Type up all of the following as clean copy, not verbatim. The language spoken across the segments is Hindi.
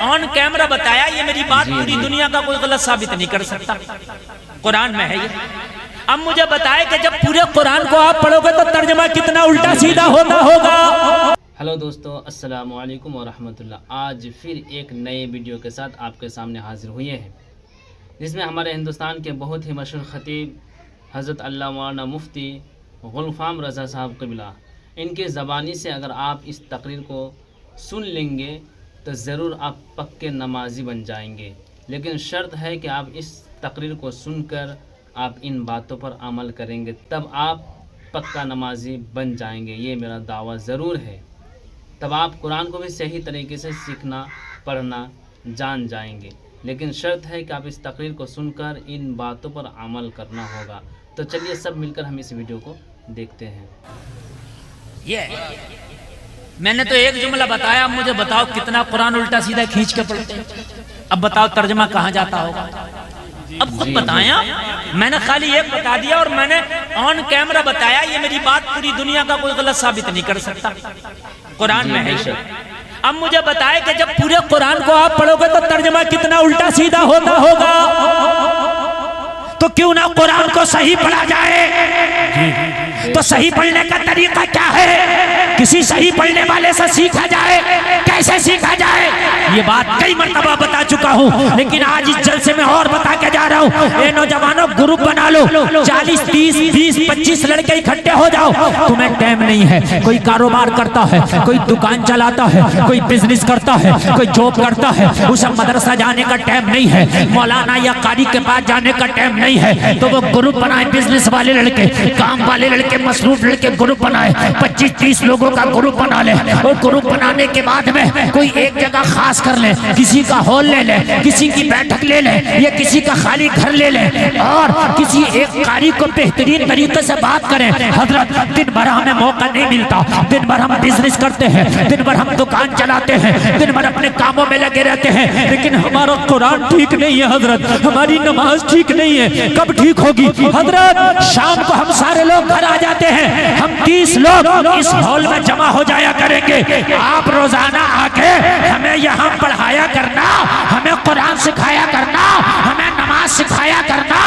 ऑन कैमरा बताया, ये मेरी बात पूरी दुनिया का कोई गलत साबित नहीं कर सकता, कुरान में है ये। अब मुझे बताए कि जब पूरे कुरान को आप पढ़ोगे तो तर्जुमा कितना उल्टा सीधा होता होगा। हेलो दोस्तों, अस्सलाम वालेकुम व रहमतुल्लाह। आज फिर एक नए वीडियो के साथ आपके सामने हाजिर हुए हैं, जिसमें हमारे हिंदुस्तान के बहुत ही मशहूर खतीब हज़रत अल्लामा मुफ्ती गुलफ़ाम रज़ा साहब क़िबला, इनके ज़बानी से अगर आप इस तकरीर को सुन लेंगे तो ज़रूर आप पक्के नमाजी बन जाएंगे। लेकिन शर्त है कि आप इस तकरीर को सुनकर आप इन बातों पर अमल करेंगे, तब आप पक्का नमाजी बन जाएंगे। ये मेरा दावा ज़रूर है। तब आप कुरान को भी सही तरीके से सीखना पढ़ना जान जाएंगे। लेकिन शर्त है कि आप इस तकरीर को सुनकर इन बातों पर अमल करना होगा। तो चलिए सब मिलकर हम इस वीडियो को देखते हैं। ये मैंने तो एक जुमला बताया, अब मुझे बताओ कितना कुरान उल्टा सीधा खींच के पढ़ते हैं। अब बताओ तर्जुमा कहाँ जाता होगा, अब खुद बताया। मैंने खाली एक बता दिया और मैंने ऑन कैमरा बताया, ये मेरी बात पूरी दुनिया का कोई गलत साबित नहीं कर सकता, कुरान में है। अब मुझे बताए कि जब पूरे कुरान को आप पढ़ोगे तो तर्जुमा कितना उल्टा सीधा होता होगा, तो क्यों ना कुरान को सही पढ़ा जाए। तो सही पढ़ने का तरीका क्या है, किसी सही पढ़ने वाले से सीखा जाए। कैसे सीखा जाए ये बात कई मर्तबा बता चुका हूँ, लेकिन आज इस जलसे में और बता के जा रहा हूँ। ये नौजवानों ग्रुप बना लो, 40, 30, 20, 25 लड़के इकट्ठे हो जाओ। तुम्हें टाइम नहीं है, कोई कारोबार करता है, कोई दुकान चलाता है, कोई बिजनेस करता है, कोई जॉब करता है, उसे मदरसा जाने का टाइम नहीं है, मौलाना या कारी के पास जाने का टाइम नहीं है। तो वो ग्रुप बनाए, बिजनेस वाले लड़के, काम वाले लड़के, मसरूफ लड़के ग्रुप बनाए, 25-30 लोगों का ग्रुप बना ले। और ग्रुप बनाने के बाद में कोई एक जगह खास कर ले, किसी का हॉल ले ले, किसी की बैठक ले ले, या किसी का खाली घर ले ले, और किसी एक कारी को बेहतरीन तरीके से बात करें। हजरत दिन भर हमें मौका नहीं मिलता, दिन भर हम बिजनेस करते हैं, दिन भर हम दुकान चलाते हैं, दिन भर अपने कामों में लगे रहते हैं, लेकिन हमारा कुरान ठीक नहीं है हजरत, हमारी नमाज ठीक नहीं है। कब ठीक होगी हजरत? शाम को हम सारे लोग घर आ जाते हैं, हम 30 लोग इस हॉल में जमा हो जाया करेंगे। आप रोजाना आके हमें यहाँ पढ़ाया करना, हमें कुरान सिखाया करना, हमें नमाज सिखाया करना।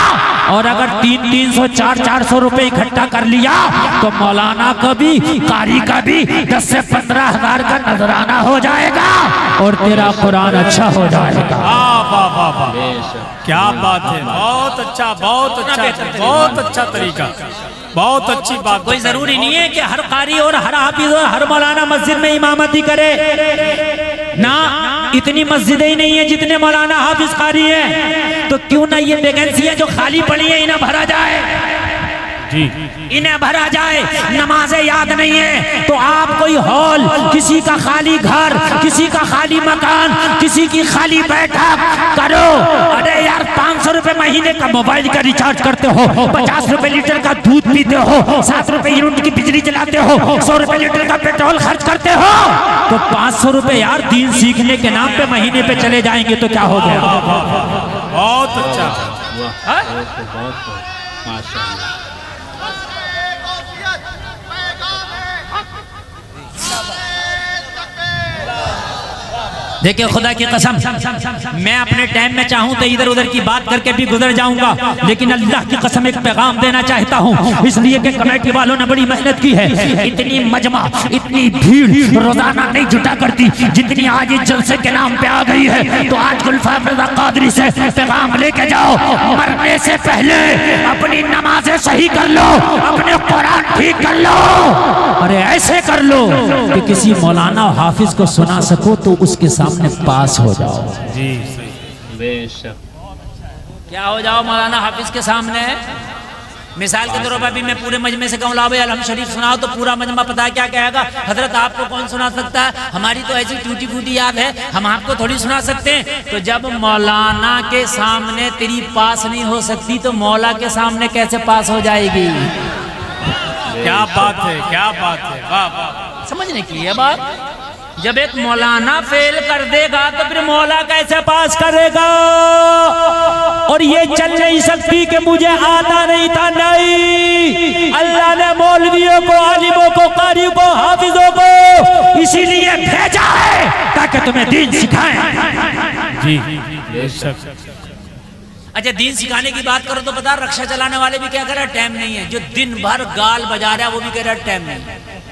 और अगर 300-300, 400-400 रुपए इकट्ठा कर लिया तो मौलाना का भी, कारी का भी 10 से 15 हजार का नजराना हो जाएगा और तेरा कुरान अच्छा हो जाएगा। क्या बात है, बहुत अच्छा, बहुत अच्छा, बहुत अच्छा तरीका, बहुत अच्छी बात। कोई जरूरी नहीं है कि हर कारी और हर हाफिज और हर मौलाना मस्जिद में इमामती करे ना, इतनी मस्जिदें ही नहीं है जितने मौलाना हाफिज कारी है। तो क्यों ना ये वैकेंसियां जो खाली पड़ी है इन्हें भरा जाए, इन्हें भरा जाए। नमाजें याद नहीं है तो आप कोई हॉल, किसी का खाली घर, किसी का खाली मकान, किसी की खाली बैठक करो। अरे यार 500 रुपए महीने का मोबाइल का रिचार्ज करते हो, 50 रुपए लीटर का दूध पीते हो, 7 रुपए यूनिट की बिजली जलाते हो, 100 रुपए लीटर का पेट्रोल खर्च करते हो, तो 500 रुपए यार दीन सीखने के नाम पे महीने पे चले जाएंगे तो क्या हो गया? बहुत अच्छा, माशाअल्लाह। देखिए खुदा की कसम, मैं अपने टाइम में चाहूं तो इधर उधर की बात करके भी गुजर जाऊंगा, लेकिन अल्लाह की कसम एक पैगाम देना चाहता हूं, इसलिए कि कमेटी वालों ने बड़ी मेहनत की है। इतनी मजमा, इतनी भीड़ रोजाना नहीं जुटा करती जितनी आज इस जलसे के नाम पे आ गई है। तो आज गुलफ़ाम रज़ा क़ादरी से पैगाम लेके जाओ, मरने से पहले अपनी नमाजें सही कर लो, अपने कुरान ठीक कर लो। अरे ऐसे कर लो कि किसी मौलाना हाफिज को सुना सको तो उसके सामने पास हो जाओ। जी बेशक, क्या हो जाओ मौलाना हाफिज के सामने। मिसाल के तौर पर भी मैं पूरे मजमे से कहूँ ला भाई अलहम शरीफ सुनाओ तो पूरा मजमा पता है क्या कहेगा। हजरत आपको कौन सुना सकता है, हमारी तो ऐसी टूटी फूटी याद है, हम आपको थोड़ी सुना सकते हैं। तो जब मौलाना के सामने तेरी पास नहीं हो सकती तो मौला के सामने कैसे पास हो जाएगी? क्या बात है, क्या बात है, वाह वाह। समझने की है बात। जब एक मौलाना फेल कर देगा तो फिर मौला कैसे पास करेगा? और ये चल नहीं सकती कि मुझे आता नहीं था, नहीं, अल्लाह ने मौलवियों को, आलिमों को, कारियों को, हाफिजों को इसीलिए भेजा है ताकि तुम्हें दीन सिखाएं। जी अच्छा, दीन सिखाने की बात करो तो पता, रक्षा चलाने वाले भी क्या कह रहा है, टाइम नहीं है। जो दिन भर गाल बजा रहा है वो भी कह रहा है टाइम नहीं है।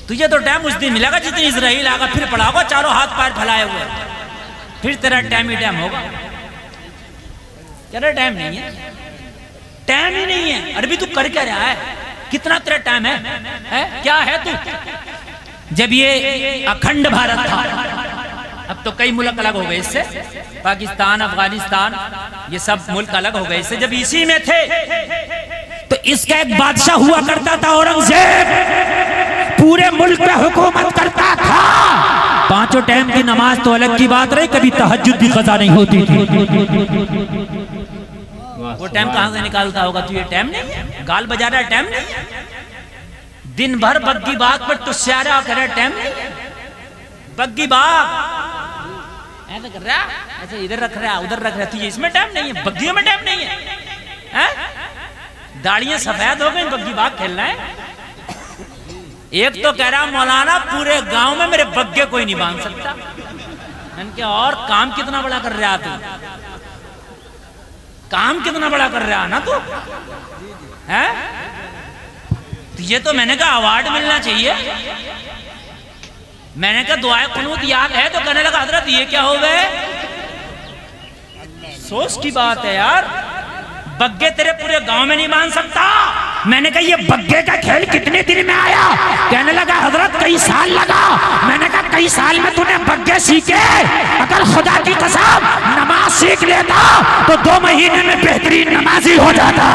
तुझे तो टाइम उस दिन मिलेगा जिस दिन इजराइल आगा, फिर पड़ा होगा चारों हाथ पैर फैलाए हुए, फिर तेरा टाइम ही टाइम होगा। कह रहा टाइम नहीं है, टाइम ही नहीं है। अरे भी तू कर क्या रहा है? कितना तेरा टाइम है? क्या है तू? जब ये अखंड भारत था, अब तो कई मुल्क अलग हो गए इससे, पाकिस्तान, अफगानिस्तान, ये सब मुल्क अलग हो गए इससे। जब इसी में थे तो इसका एक बादशाह हुआ करता था, औरंगजेब, पूरे मुल्क पे हुकूमत करता था। पांचों टाइम की नमाज तो अलग की बात रही, कभी तहज्जुद भी कज़ा नहीं होती थी। वो टाइम कहां से निकालता होगा? तू ये टाइम नहीं है, गाल बजा रहा है, टाइम नहीं है। दिन भर बग्गी बाग पर तुस्यारा कर रहा है, टाइम नहीं है। बग्गी बाग ऐसा कर रहा है, ऐसे इधर रख रहा है, उधर रख रहा है, तुझे इसमें टाइम नहीं है, बग्गियों में टाइम नहीं है। दाढ़ियां सफेद हो गई, बग्गी बाग खेलना है। एक तो कह रहा मौलाना पूरे गांव में मेरे बग्गे कोई नहीं बांध सकता। मैंने क्या, और काम कितना बड़ा कर रहा तू, काम कितना बड़ा कर रहा ना तू है? तुझे तो मैंने कहा अवार्ड मिलना चाहिए। मैंने कहा दुआए कुनूत याद है? तो कहने लगा हजरत ये क्या हो गए? सोच की बात है यार, बग्गे तेरे पूरे गांव में नहीं मान सकता। मैंने कहा ये बग्गे का खेल कितने दिन में आया? कहने लगा हजरत कई साल लगा। मैंने कहा कई साल में तूने बग्गे सीखे? अगर खुदा की कसम नमाज सीख लेता तो 2 महीने में बेहतरीन नमाजी हो जाता।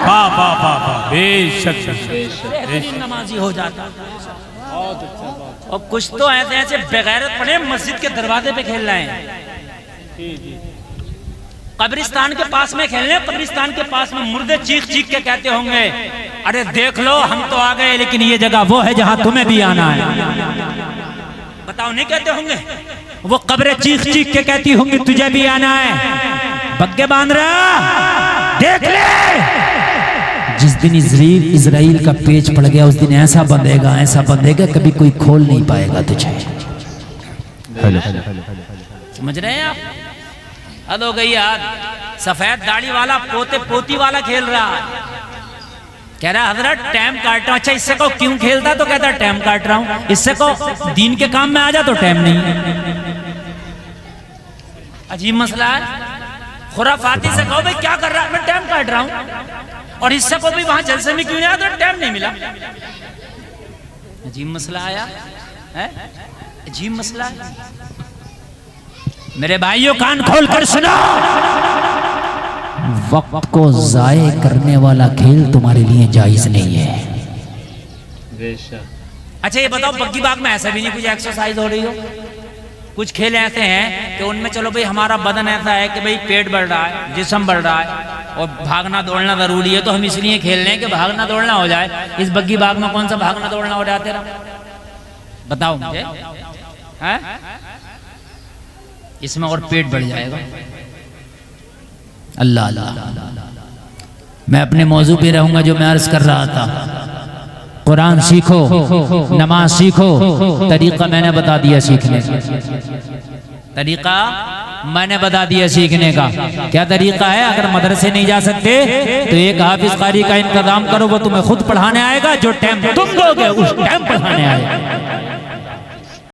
वाह वाह वाह वाह, बेशक बेहतरीन नमाजी हो जाता। और कुछ तो ऐसे ऐसे बेगैरत पड़े मस्जिद के दरवाजे पे खेल रहे हैं, कब्रिस्तान के पास में खेलने, कब्रिस्तान के पास में मुर्दे चीख चीख के कहते होंगे अरे देख लो हम तो आ गए, लेकिन ये जगह वो है जहां तुम्हें भी आना है। बताओ, नहीं कहते होंगे? वो कब्रें चीख चीख के कहती होंगी तुझे भी आना है। बग्गे बांध रहा, देख ले। जिस दिन इजराइल का पेच पड़ गया उस दिन ऐसा बंधेगा कभी कोई खोल नहीं पाएगा तुझे। समझ रहे हैं आप? हद हो गई यार। सफेद दाढ़ी वाला पोते पोती वाला खेल रहा है, कह रहा हजरत टाइम काट रहा हूं। अच्छा, इससे को क्यों खेलता? तो कहता टाइम काट रहा हूं। इससे को दीन के काम में आ जा तो टाइम नहीं है। अजीब मसला है। खुराफाती से कहो भाई क्या कर रहा है? मैं टाइम काट रहा हूं। और इससे को भी वहां जलसे में क्यों नहीं आया? तो टाइम नहीं मिला। अजीब मसला आया है, अजीब मसला है। मेरे भाइयों कान खोल कर सुनो, वक्त को जाये करने वाला खेल तुम्हारे लिए जायज नहीं है। अच्छा ये बताओ, बग्गी बाग में ऐसा भी नहीं कुछ एक्सरसाइज हो रही हो? कुछ खेल ऐसे हैं कि उनमें चलो भाई हमारा बदन ऐसा है कि भाई पेट बढ़ रहा है, जिस्म बढ़ रहा है और भागना दौड़ना जरूरी है, तो हम इसलिए खेल रहे हैं कि भागना दौड़ना हो जाए। इस बग्गी बाग में कौन सा भागना दौड़ना हो रहा तेरा? बताओ मुझे। है इसमें और पेट बढ़ जाएगा। अल्लाह अल्लाह। मैं अपने मौजू पे रहूंगा जो मैं अर्ज कर रहा था। कुरान सीखो, नमाज सीखो, तरीका मैंने बता दिया सीखने का। तरीका मैंने बता दिया सीखने का। क्या तरीका है? अगर मदरसे नहीं जा सकते तो एक हाफिज कारी का इंतजाम करो, वो तुम्हें खुद पढ़ाने आएगा। जो टाइम तुम दोगे उस टाइम पढ़ाने आएगा।